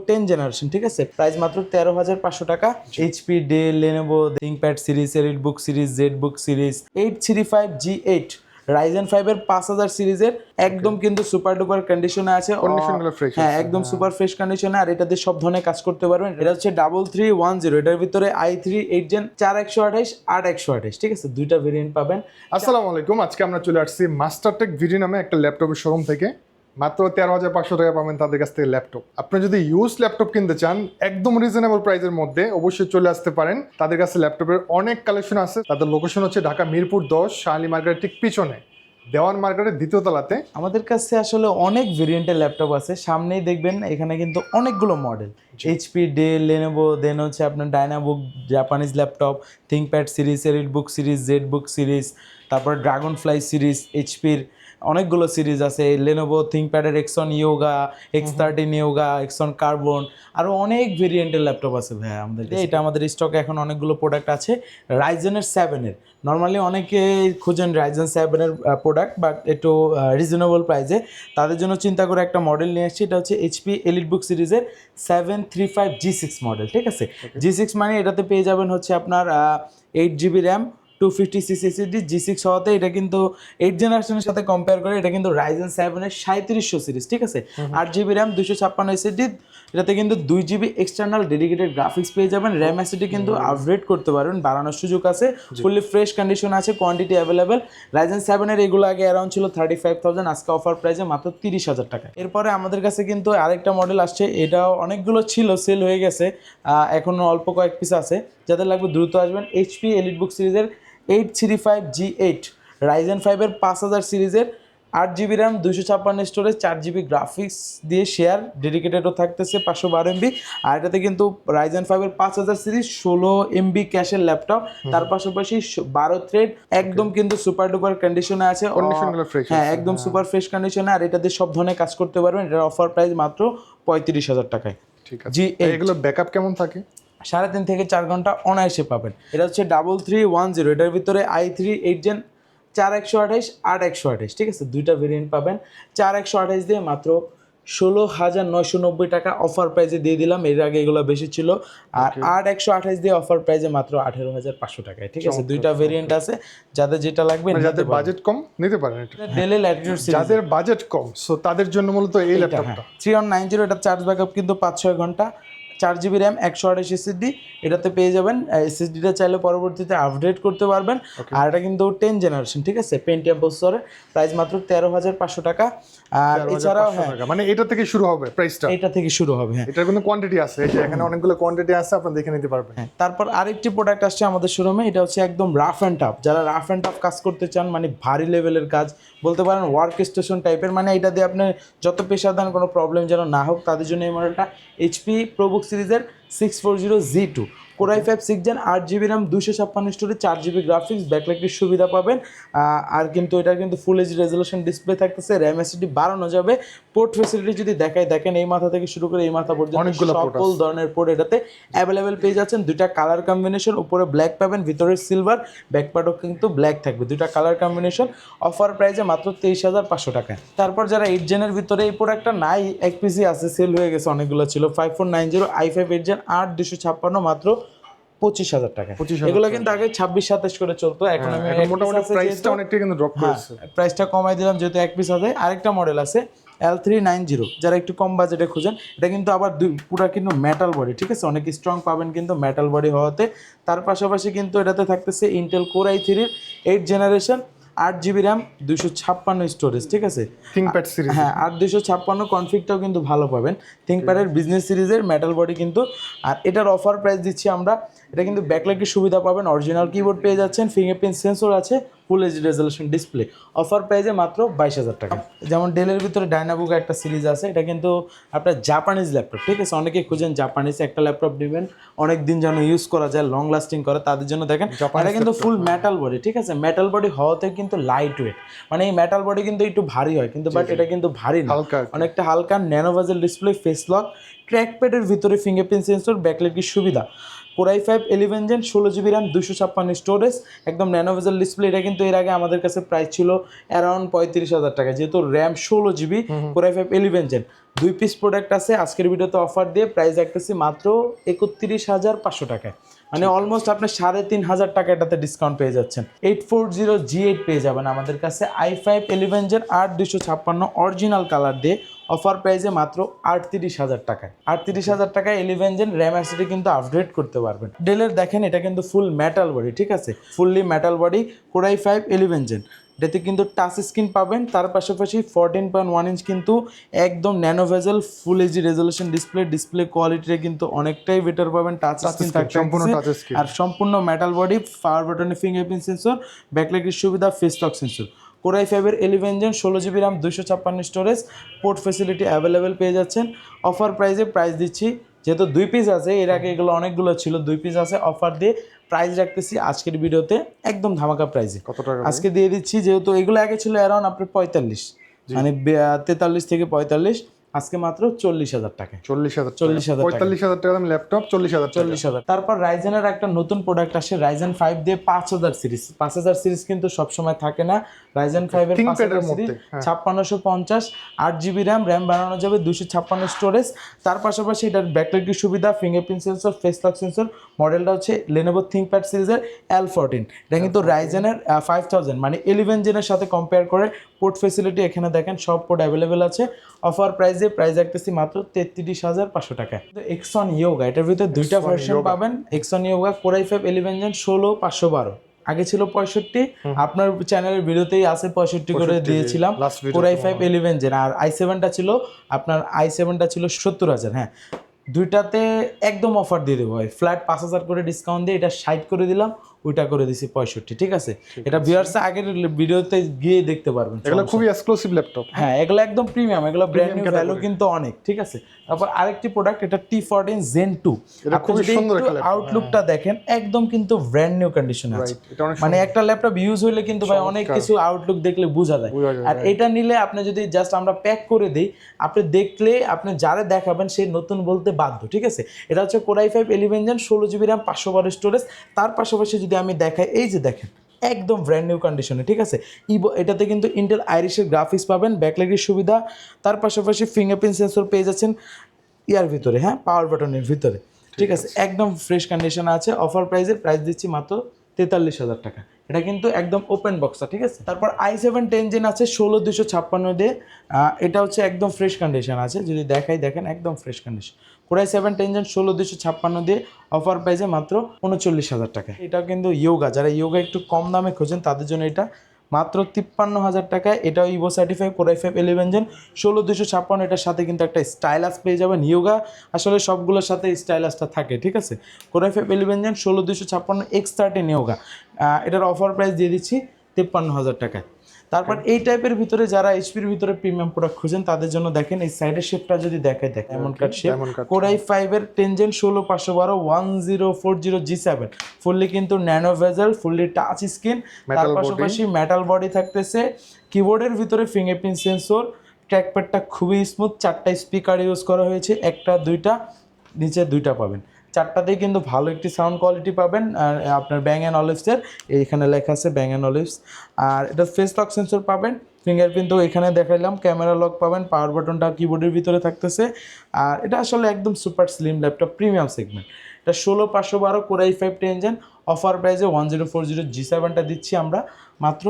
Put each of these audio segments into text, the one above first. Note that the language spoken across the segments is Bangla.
10 জেনারেশন, ঠিক আছে। প্রাইস মাত্র 13,500 টাকা। HP, Dell, Lenovo ThinkPad series, EliteBook series, ZBook series, 835G8 Ryzen 5 এর 5000 সিরিজের একদম কিন্তু সুপার ডুপার কন্ডিশনে আছে। কন্ডিশনগুলো ফ্রেশ হ্যাঁ, একদম সুপার ফ্রেশ কন্ডিশনে। আর এটা দিয়ে সব ধরনের কাজ করতে পারবেন। এটা হচ্ছে 3310, এটার ভিতরে i3 8 জেন 4128 8128, ঠিক আছে। দুইটা ভেরিয়েন্ট পাবেন। আসসালামু আলাইকুম, আজকে আমরা চলে আসছি মাস্টারটেক ভিডি নামে একটা ল্যাপটপের শোরুম থেকে। মাত্র 13,500 টাকা পাবেন তাদের কাছ থেকে ল্যাপটপ। আপনি যদি ইউজ ল্যাপটপ কিনতে চান একদম রিজনেবল প্রাইসের মধ্যে, অবশ্যই চলে আসতে পারেন। তাদের কাছে ল্যাপটপের অনেক কালেকশন আছে। তাদের লোকেশন হচ্ছে ঢাকা মিরপুর 10, শাহালি মার্কেটের ঠিক পিছনে, দেওয়ান মার্কেটের দ্বিতীয় তলাতে। আমাদের কাছে আসলে অনেক ভেরিয়েন্টের ল্যাপটপ আছে। সামনেই দেখবেন এখানে কিন্তু অনেকগুলো model, HP, Dell, Lenovo, then হচ্ছে আপনার Dynabook, Japanese laptop, ThinkPad series, EliteBook series, ZBook series, তারপর ড্রাগন ফ্লাই সিরিজ, এইচপির অনেকগুলো সিরিজ আছে। লেনোভো থিংকপ্যাডের X one Yoga, X13 Yoga, X one carbon, আরও অনেক ভেরিয়েন্টের ল্যাপটপ আছে ভাইয়া আমাদের। এটা আমাদের স্টকে এখন অনেকগুলো প্রোডাক্ট আছে রাইজেনের 7-এর। নর্মালি অনেকে খুঁজেন রাইজেন 7-এর প্রোডাক্ট, বাট একটু রিজনেবল প্রাইসে। তাদের জন্য চিন্তা করে একটা মডেল নিয়ে এসেছি। এটা হচ্ছে এইচপি এলিটবুক সিরিজের 735G6 মডেল, ঠিক আছে। G6 মানে এটাতে পেয়ে যাবেন হচ্ছে আপনার 8GB র্যাম, 256 SSD, G6 হওয়াতে এটা কিন্তু 8 জেনারেশনের সাথে কম্পেয়ার করে এটা কিন্তু রাইজেন 7-এর 3700 সিরিজ, ঠিক আছে। 8GB র্যাম, 256 SSD, এটাতে কিন্তু 2GB এক্সটার্নাল ডেডিকেটেড গ্রাফিক্স পেয়ে যাবেন। র্যাম এসএসডি কিন্তু আপগ্রেড করতে পারবেন, বাড়ানোর সুযোগ আছে। ফুললি ফ্রেশ কন্ডিশন আছে, কোয়ান্টিটি অ্যাভেলেবেল। রাইজেন 7-এর এগুলো আগে অ্যারাউন্ড ছিল 35,000, আজকে অফার প্রাইসে মাত্র 30,000 টাকা। এরপরে আমাদের কাছে কিন্তু আরেকটা মডেল আসছে, এটাও অনেকগুলো ছিল, সেল হয়ে গেছে, এখনও অল্প কয়েক পিস আছে। যাদের লাগবে দ্রুত আসবেন। এইচপি এলিটবুক সিরিজের 835G8 রাইজেন 5-এর 5000 সিরিজের 8GB RAM, 256 storage, 4GB graphics দিয়ে শেয়ার, ডেডিকেটেডও থাকতেছে 512 MB। আর এটাতে কিন্তু রাইজেন 5-এর 5000 সিরিজ 16 MB ক্যাশের ল্যাপটপ, তার পাশাপাশি 12 থ্রেড, একদম কিন্তু সুপার ডুপার কন্ডিশনে আছে। হ্যাঁ, একদম সুপার ফ্রেশ কন্ডিশনে। আর এটাতে সব ধরনের কাজ করতে পারবেন। এটার অফার প্রাইস মাত্র 35,000 টাকায়। ঠিক আছে, এগুলো ব্যাকআপ কেমন থাকে? 3.5 থেকে 4 ঘন্টা অনায়াসে পাবেন। এটা হচ্ছে 3310, এটার ভিতরে i3 8 জেন 4128 8128, ঠিক আছে। দুইটা ভেরিয়েন্ট পাবেন। 4128 দিয়ে মাত্র 16,990 টাকা অফার প্রাইসে দিয়ে দিলাম। এর আগে এগুলো বেশি ছিল। আর 8128 দিয়ে অফার প্রাইসে মাত্র 18,500 টাকায়, ঠিক আছে। দুইটা ভেরিয়েন্ট আছে, যাদের যেটা লাগবে। যাদের বাজেট কম নিতে পারেন এটা। ডেল ল্যাটিটিউড সিরিজ, যাদের বাজেট কম সো তাদের জন্য মূলত এই ল্যাপটপটা 3190। এটা চার্জ ব্যাকআপ কিন্তু 5-6 ঘন্টা, 4GB র্যাম, 128 SSD, এটাতে পেয়ে যাবেন। SSDটা চাইলে পরবর্তীতে আপডেট করতে পারবেন। আর এটা কিন্তু 10 জেনারেশন, ঠিক আছে, পেন্টিয়াম প্রসেসরের। প্রাইস মাত্র 13,500 টাকা। আর এছাড়াও মানে এটা থেকে শুরু হবে প্রাইসটা, এটা থেকে শুরু হবে। হ্যাঁ, এটার কোনো কোয়ান্টিটি আছে, এই যে এখানে অনেকগুলো কোয়ান্টিটি আছে, আপনি দেখে নিতে পারবেন। হ্যাঁ, তারপর আরেকটি প্রোডাক্ট আসছে আমাদের শোরুমে। এটা হচ্ছে একদম রাফ অ্যান্ড টাফ, যারা রাফ অ্যান্ড টাফ কাজ করতে চান, মানে ভারী লেভেলের কাজ বলতে পারেন, ওয়ার্ক স্টেশন টাইপের, মানে এটা দিয়ে আপনার যত পেশাদার কোনো প্রবলেম যেন না হোক, তাদের জন্য এই মডেলটা। এইচপি প্রোবুক সিরিজের 640Z2 Core i5 6 gen, 8GB RAM, 256 storage, 4GB graphics, ব্যাকলাইটের সুবিধা পাবেন। আর কিন্তু এটা কিন্তু ফুল এইচডি রেজলিউশন ডিসপ্লে থাকতেছে। র্যাম এসএসডি বাড়ানো যাবে। পোর্ট ফ্যাসিলিটি যদি দেখেন, এই মাথা থেকে শুরু করে এই মাথা পর্যন্ত সকল ধরনের পোর্ট এটাতে অ্যাভেলেবেল পেয়ে যাচ্ছেন। দুইটা কালার কম্বিনেশন, উপরে ব্ল্যাক পাবেন, ভিতরে সিলভার, ব্যাকপার্টও কিন্তু ব্ল্যাক থাকবে। দুইটা কালার কম্বিনেশন, অফার প্রাইসে মাত্র 23,500 টাকায়। তারপর যারা 8 জেনের ভিতরে, এই প্রোডাক্টটা নাই, এক পিসি আছে, সেল হয়ে গেছে, অনেকগুলো ছিল। 5490 i5 8 জেন 8 256 মাত্র 25,000 টাকা। এগুলো কিন্তু আগে 26-27 করে চলতো, এখন আমি মোটামুটি প্রাইসটা অনেকটা কিন্তু ড্রপ করেছে। প্রাইসটা কমাই দিলাম যেহেতু এক পিস আছে। আরেকটা মডেল আছে L390, যারা একটু কম বাজেটে খুঁজেন। এটা কিন্তু আবার পুরো কিন্তু মেটাল বডি, ঠিক আছে, অনেক স্ট্রং পাবেন কিন্তু মেটাল বডি হওয়াতে। তার পাশাপাশি কিন্তু এটাতে থাকতেছে ইন্টেল কোর i3-র 8 জেনারেশন, 8GB র্যাম, 256 স্টোরেজ, ঠিক আছে। থিংকপ্যাড সিরিজ, হ্যাঁ, 256 কনফিগটাও কিন্তু ভালো পাবেন। থিংকপ্যাডের বিজনেস সিরিজের মেটাল বডি কিন্তু। আর এটার অফার প্রাইস দিচ্ছি আমরা। এটা কিন্তু ব্যাকলাইটের সুবিধা পাবেন, অরিজিনাল কিবোর্ড পেয়ে যাচ্ছেন, ফিঙ্গারপ্রিন্ট সেন্সর আছে, ফুল এইচডি রেজলিউশন ডিসপ্লে। অফার প্রাইসে মাত্র 22,000 টাকা। যেমন ডেলের ভিতরে ডায়নাবুক একটা সিরিজ আছে, এটা কিন্তু আপনার জাপানিজ ল্যাপটপ, ঠিক আছে। অনেকেই খুঁজেন জাপানিজ একটা ল্যাপটপ নেবেন, অনেক দিন যেন ইউজ করা যায়, লং লাস্টিং করে, তাদের জন্য দেখেন। এটা কিন্তু ফুল মেটাল বডি, ঠিক আছে। মেটাল বডি হওয়াতে কিন্তু লাইট ওয়েট, মানে এই মেটাল বডি কিন্তু একটু ভারী হয়, কিন্তু বাট এটা কিন্তু ভারী না, অনেকটা হালকা। Nano bezel display, face lock, ট্র্যাকপ্যাডের ভিতরে ফিঙ্গারপ্রিন্ট সেন্সর, ব্যাকলাইটের সুবিধা। Core i 5 11 gen 16 GB RAM 256 storage একদম ন্যানো ভেজেল ডিসপ্লে। এটা কিন্তু এর আগে আমাদের কাছে প্রাইস ছিল অ্যারাউন্ড 35,000 টাকা, যেহেতু RAM 16 GB core i 5 11 gen. 2 piece product আছে, আজকের ভিডিওতে অফার দিয়ে প্রাইস রাখতেছি মাত্র 31,500 টাকায়, মানে অলমোস্ট আপনি 3,500 টাকা এটাতে ডিসকাউন্ট পেয়ে যাচ্ছেন। 840G8 পেয়ে যাবেন আমাদের কাছে i5 11 জেন 8 256 অরিজিনাল কালার দিয়ে অফার প্রাইসে মাত্র 38,000 টাকায়। 38,000 টাকায় 11 জেন র্যাম অ্যাসিডি কিন্তু আপগ্রেড করতে পারবেন। ডেলের দেখেন এটা কিন্তু ফুল মেটাল বডি, ঠিক আছে, fully metal body core i 5 11 gen. এটাতে কিন্তু টাচ স্ক্রিন পাবেন, তার পাশাপাশি 14.1 ইঞ্চ কিন্তু একদম ন্যানো ভেজেল ফুল এইচডি রেজলিউশন ডিসপ্লে কোয়ালিটিটা কিন্তু অনেকটাই বেটার পাবেন। টাচ স্ক্রিন থাকছে আর সম্পূর্ণ মেটাল বডি, পাওয়ার বাটনে ফিঙ্গারপ্রিন্ট সেন্সর, ব্যাকলাইটের সুবিধা, face lock sensor. Core i 5 11 gen 16 GB RAM 256 storage, port facility available পেয়ে যাচ্ছেন। অফার প্রাইসে প্রাইস দিচ্ছি, যেহেতু 2 পিস আছে, এর আগে এগুলো অনেকগুলো ছিল, 2 পিস আছে, অফার দিয়ে প্রাইস রাখতেছি আজকের ভিডিওতে একদম ধামাকা প্রাইসে। কত টাকা আজকে দিয়ে দিচ্ছি, যেহেতু এগুলো আগে ছিল অ্যারাউন্ড আপনার 45, মানে 43 থেকে 45, আজকে মাত্র 40,000 টাকায়। 40,000 40,000 45,000 টাকা দাম ল্যাপটপ, 40,000। তারপর রাইজেনের একটা নতুন প্রোডাক্ট আসে, রাইজেন 5 দিয়ে 5000 সিরিজ। 5000 সিরিজ কিন্তু সবসময় থাকে না, রাইজেন 5 এর 5000 সিরিজ 5650 8 GB র্যাম বাড়ানো যাবে, 256 স্টোরেজ। তার পাশাপাশি এটার ব্যাকলাইটের সুবিধা, fingerprint sensor, face lock sensor. মডেলটা হচ্ছে লেনোভো থিংকপ্যাড সিরিজের L14। এটা কিন্তু রাইজেনের 5000 মানে 11 জেনের সাথে কম্পেয়ার করে পোর্ট ফ্যাসিলিটি এখানে দেখেন সব পোর্ট অ্যাভেলেবেল আছে। অফার প্রাইস রাখতেছি মাত্র 33,500 টাকায়। তো এক্সন ইয়োগা, এটার ভিতরে দুইটা ভার্সন পাবেন। এক্সন ইয়োগা কোরাই 5 11 জেন 16 512, আগে ছিল 65, আপনার চ্যানেলের ভিডিওতেই আছে 65 করে দিয়েছিলাম কোরাই 5 11 জেন। আর i7টা ছিল আপনার i7টা ছিল 70,000। হ্যাঁ, দুইটাতে একদম অফার দিয়ে দেবো ভাই, ফ্ল্যাট 5,000 করে ডিসকাউন্ট দিয়ে এটা 60 করে দিলাম, ওইটা করে দিছি 65, ঠিক আছে। এটা ভিউয়ার্স আগের ভিডিওতে গিয়ে দেখতে পারবেন। এগুলো খুবই এক্সক্লুসিভ ল্যাপটপ, হ্যাঁ এগুলো একদম প্রিমিয়াম, এগুলো ব্র্যান্ড নিউ, ভ্যালু কিন্তু অনেক, ঠিক আছে। তারপর আরেকটি প্রোডাক্ট, এটা T14 Zen 2। আপনি যদি আউটলুকটা দেখেন একদম কিন্তু ব্র্যান্ড নিউ কন্ডিশনে আছে, মানে একটা ল্যাপটপ ইউজ হইলে কিন্তু ভাই অনেক কিছু আউটলুক দেখলে বোঝা যায়। আর এটা নিলে আপনি যদি জাস্ট আমরা প্যাক করে দিই, আপনি দেখলে আপনি যারা দেখাবেন সে নতুন বলতে বাধ্য, ঠিক আছে। এটা হচ্ছে core i 5 11 gen 16 GB RAM 512 storage. তার পাশাপাশি যদি আমি দেখাই, এই যে দেখেন একদম ব্র্যান্ড নিউ কন্ডিশনে, ঠিক আছে। এটাতে কিন্তু ইন্টেল আইরিশের গ্রাফিক্স পাবেন, ব্যাকলাইটের সুবিধা, তার পাশাপাশি ফিঙ্গারপ্রিন্ট সেন্সর পেয়ে যাচ্ছেন ইয়ার ভিতরে, হ্যাঁ পাওয়ার বাটনের ভিতরে, ঠিক আছে, একদম ফ্রেশ কন্ডিশন আছে। অফার প্রাইস দিচ্ছি মাত্র 43,000 টাকা। এটা কিন্তু একদম ওপেন বক্সটা, ঠিক আছে। তারপর i7 10 জেন আছে 16256 দিয়ে, এটা হচ্ছে একদম ফ্রেশ কন্ডিশন আছে, যদি দেখাই দেখেন একদম ফ্রেশ কন্ডিশন। কোরাই 7 10 জেন 16256 দিয়ে অফার প্রাইসে মাত্র 39,000 টাকা। এটা কিন্তু ইয়োগা, যারা ইয়োগা একটু কম দামে খোঁজেন তাদের জন্য এটা মাত্র 53,000 টাকায়। এটাও ইভো সার্টিফাইড কোরাই 5 11 জেন 16256। এটার সাথে কিন্তু একটা স্টাইলাস পেয়ে যাবেন। ইয়োগা আসলে সবগুলোর সাথে স্টাইলাসটা থাকে, ঠিক আছে। কোরাই 5 11 জেন 16256 X13 ইয়োগা, এটার অফার প্রাইস দিয়ে দিচ্ছি 53,000 টাকায়। তারপর এই টাইপের ভিতরে যারা এইচপির ভিতরে প্রিমিয়াম প্রোডাক্ট খুঁজেন তাদের জন্য দেখেন এই সাইডের শেপটা যদি দেখেন এমন কাট শেপ। কোরাই 5 এর 10 জেন 16512 1040G7 ফুললি কিন্তু nano bezel, fully touch screen, তার পাশাপাশি মেটাল বডি থাকতেছে। কিবোর্ডের ভিতরে ফিঙ্গারপ্রিন্ট সেন্সর, ট্র্যাকপ্যাডটা খুবই স্মুথ, 4টা স্পিকার ইউজ করা হয়েছে, একটা দুইটা নিচে দুইটা পাবেন, 4টাতেই কিন্তু ভালো একটি সাউন্ড কোয়ালিটি পাবেন। আর আপনার ব্যাং অ্যান্ড অলিভসের এখানে লেখা আছে ব্যাং অ্যান্ড অলিভস। আর এটা ফেস লক সেন্সর পাবেন, ফিঙ্গারপ্রিন্টও এখানে দেখাইলাম, ক্যামেরা লক পাবেন, পাওয়ার বাটনটা কিবোর্ডের ভিতরে থাকতেছে। আর এটা আসলে একদম super slim laptop, premium segment. এটা 16512 কোরাই 5 10 জেন অফার প্রাইসে 1040G7টা দিচ্ছি আমরা মাত্র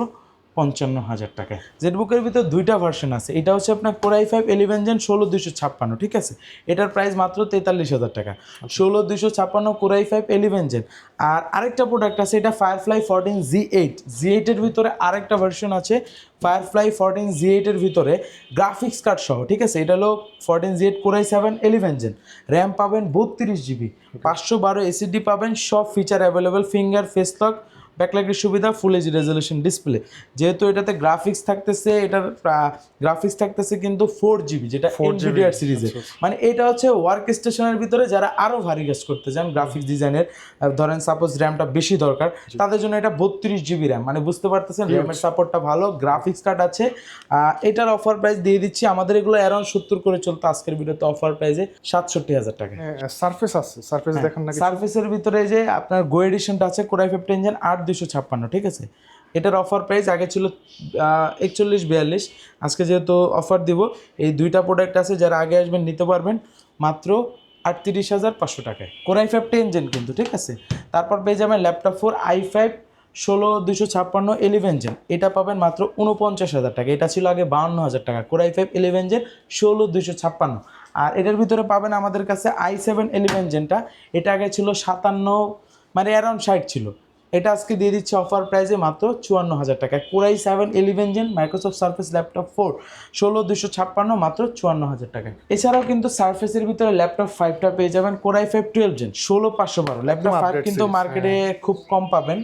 55,000 টাকায়। জেটবুকের ভিতরে দুইটা ভার্সন আছে, এটা হচ্ছে আপনার কোরাই 5 11 জেন 16256, ঠিক আছে। এটার প্রাইস মাত্র 43,000 টাকা। 16256 কোরাই 5 11 জেন। আর আরেকটা প্রোডাক্ট আছে, এটা ফায়ারফ্লাই 14 Z8 এর ভিতরে আরেকটা ভার্সন আছে, ফায়ারফ্লাই 14 Z8 এর ভিতরে গ্রাফিক্স কার্ড সহ, ঠিক আছে। এটা হলো 14 Z8 কোরাই 7 11 জেন। র্যাম পাবেন 32 GB, 512 SSD পাবেন, সব feature available, finger face lock, ব্যাকলাইটের সুবিধা, ফুল এইচডি রেজলিউশন ডিসপ্লে। যেহেতু এটাতে গ্রাফিক্স থাকতেছে, এটার গ্রাফিক্স থাকতেছে কিন্তু 4GB, যেটা এনভিডিআর সিরিজের। মানে এটা হচ্ছে ওয়ার্ক স্টেশনের ভিতরে যারা আরও ভারী কাজ করতে চান গ্রাফিক্স ডিজাইনের, ধরেন সাপোজ র্যামটা বেশি দরকার, তাদের জন্য এটা 32GB র্যাম, মানে বুঝতে পারতেছেন র্যামের সাপোর্টটা ভালো, গ্রাফিক্স কার্ড আছে। এটার অফার প্রাইস দিয়ে দিচ্ছি, আমাদের এগুলো অ্যারাউন্ড 70 করে চলতো, আজকের ভিডিওতে অফার প্রাইসে 67,000 টাকা। সারফেস আছে, সারফেস দেখেন না? সারফেসের ভিতরে যে আপনার গো এডিশনটা আছে কোর i5 ইঞ্জিন 8256, ঠিক আছে। এটার অফার প্রাইস আগে ছিল 41-42, আজকে যেহেতু অফার দিব, এই দুইটা প্রোডাক্ট আছে, যারা আগে আসবেন নিতে পারবেন মাত্র 38,500 টাকায়, কোর i5 ইঞ্জিন কিন্তু, ঠিক আছে। তারপর পেয়ে যাবেন ল্যাপটপ 4 i5 16256 11 জেন, এটা পাবেন মাত্র 49,000 টাকা। এটা ছিল আগে 52,000 টাকা, কোর i5 11 জেন 16256। আর এটার ভিতরে পাবেন আমাদের কাছে i7 11 জেনটা, এটা আগে ছিল 57, মানে অ্যারাউন্ড 60 ছিল, এটা আজকে দিয়ে দিচ্ছে অফার প্রাইসে মাত্র 54,000 টাকা। Core i7 11 gen Microsoft Surface laptop 4 16256 মাত্র 54,000 টাকা। এছাড়াও কিন্তু সার্ফেসের ভিতরে ল্যাপটপ 5টা পেয়ে যাবেন কোর i5 12 জেন 16512। ল্যাপটপ 5 কিন্তু মার্কেটে খুব কম পাবেন,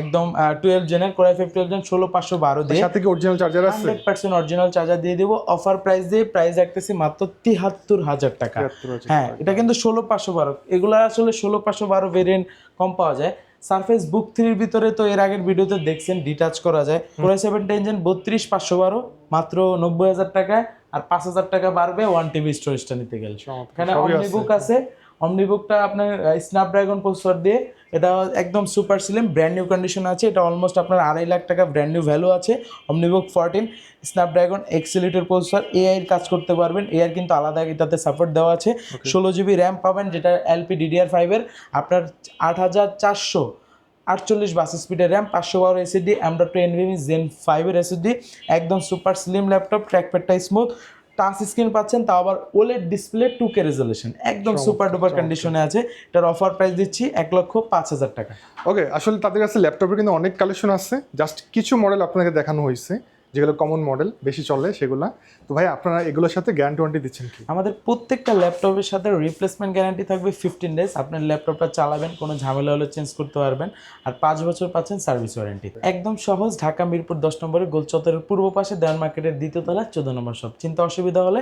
একদম 12 জেনের কোর i5 12 জেন 16512 দিয়ে, সাথে কি অরিজিনাল চার্জার আছে? 100% অরিজিনাল চার্জার দিয়ে দিব। অফার প্রাইস দিয়ে প্রাইস রাখতেছি মাত্র 73,000 টাকা। হ্যাঁ, এটা কিন্তু 16512, এগুলা আসলে 16512 ভেরিয়েন্ট কম পাওয়া যায়। সারফেস বুক 3 এর ভিতরে তো এর আগের ভিডিওতে দেখছেন ডিটাচ করা যায়, কোর i7 ইঞ্জিন 32512 মাত্র 90,000 টাকায়, আর 5,000 টাকা বাড়বে 1TB স্টোরেজটা নিতে গেলে। এখানে অমনিবুক আছে, অমনিবুকটা আপনার স্ন্যাপড্রাগন প্রসেসর দিয়ে, এটা একদম super slim brand new condition আছে, এটা অলমোস্ট আপনার 2.5 লাখ টাকা ব্র্যান্ড নিউ ভ্যালু আছে। অমনিবুক 14 স্ন্যাপড্রাগন এক্সিলিটর প্রসেসর, এআই এর কাজ করতে পারবেন, এআই কিন্তু আলাদা এটাতে সাপোর্ট দেওয়া আছে। 16GB র্যাম পাবেন, যেটা LPDDR5 এর, আপনার 8448 বাস স্পিডের RAM, 512 SSD, M.2 NVMe Zen 5 এর এসএসডি, একদম সুপার স্লিম ল্যাপটপ, ট্র্যাকপ্যাডটা স্মুথ, টাচ স্ক্রিন পাচ্ছেন, তাও আবার ওলেড ডিসপ্লে 2K রেজলিউশন, একদম সুপার ডুপার কন্ডিশনে আছে। এটার অফার প্রাইস দিচ্ছি 1,05,000 টাকা। ওকে, আসলে তাদের কাছে ল্যাপটপের কিন্তু অনেক কালেকশন আছে, জাস্ট কিছু মডেল আপনাকে দেখানো হয়েছে যেগুলো কমন মডেল বেশি চলে সেগুলা। তো ভাই আপনারা এগুলোর সাথে গ্যারান্টি ওয়ারেন্টি দিচ্ছেন কি? আমাদের প্রত্যেকটা ল্যাপটপের সাথে রিপ্লেসমেন্ট গ্যারান্টি থাকবে 15 ডেজ, আপনার ল্যাপটপটা চালাবেন, কোনো ঝামেলা হলে চেঞ্জ করতে পারবেন, আর 5 বছর পাচ্ছেন সার্ভিস ওয়ারেন্টি। একদম সহজ, ঢাকা মিরপুর 10 নম্বরে গোল চত্বরের পূর্ব পাশে দেওয়ান মার্কেটের 2য় তলা 14 নম্বর শপ। চিন্তা অসুবিধা হলে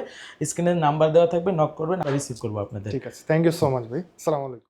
স্ক্রিনের নাম্বার দেওয়া থাকবে, নক করবেন, রিসিভ করবো আপনাদের। ঠিক আছে, থ্যাংক ইউ সো মাচ ভাই, আসসালামু আলাইকুম।